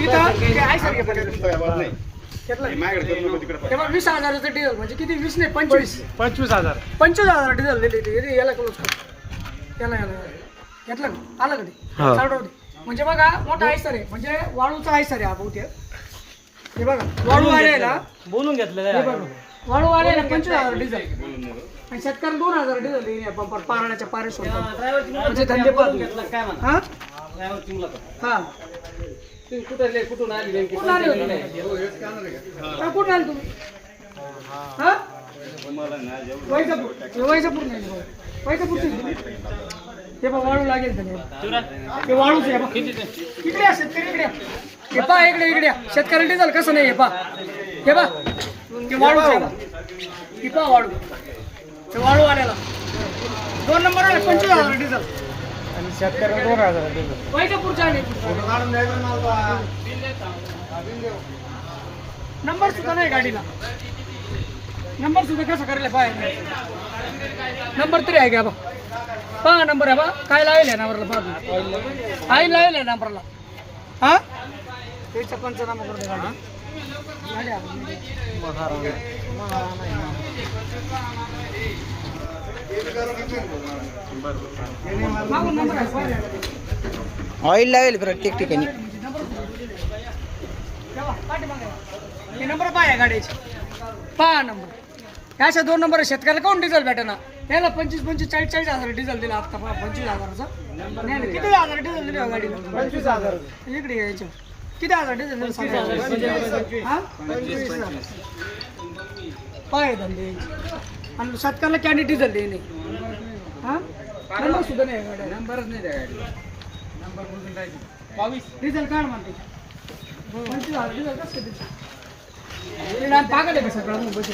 20,000 diesel म्हणजे किती 20 नाही 25,000 डिझेल दिली याला क्लोज कर याला घेतलं का आलं कधी म्हणजे बघा मोठा आयसर आहे म्हणजे वाळूचा आयसर आहे हा बहुतेक हे बघा वाळू आलेला बोलून घेतलं वाळू आलेला 25,000 डिझेल आणि शेतकऱ्याला 2,000 डिझेल देणे पंपावर पारण्याच्या पारेश्वर म्हणजे धंदे काय म्हणा हा हा कुठून आली कुठून आले होते कुठून आले तुम्ही हा वैजापूर नाही वैजापूरचे हे बा वाळू लागेल ते वाळूच आहे इकडे या शेतकरी इकडे हे पा इकडे शेतकरी डिझेल कसं नाही हे पा हे बा ते वाळूच आहे हे पा वाळू ते वाळू आलेला 2 नंबर आले 25,000 डिझेल आणि शेतकरी 2,000 डिझेल वैजापूरच्या नंबर सुद्धा नाही गाडीला नंबर सुद्धा कसं करेल पाय नंबर तरी आहे का बा पहा नंबर आहे बा काय लावेल आहे नंबरला पहा काय लावेल आहे नंबरला हा त्याचा पंचनामा करतो ऑइल लावेल प्रत्येक ठिकाणी हे नंबर पाहा गाडीचे पहा नंबर ह्याच्या 2 नंबर शेतकऱ्याला कोण डिझेल भेटेना त्याला 40,000 डिझेल दिला आता 25,000चा किती हजार डिझेल दिले गाडीला 25,000 इकडे यायचं किती हजार डिझेल दिलं हा 25,000 पाय धंदे आणि शेतकऱ्याला कॅन्डी डिझेल देणे हा नंबर सुद्धा नाही गाडी नंबरच नाही त्या गाडी नंबर 22 डिझेल काढ म्हणते 25,000 डिझेल कसं पागल आहे का सगळं बस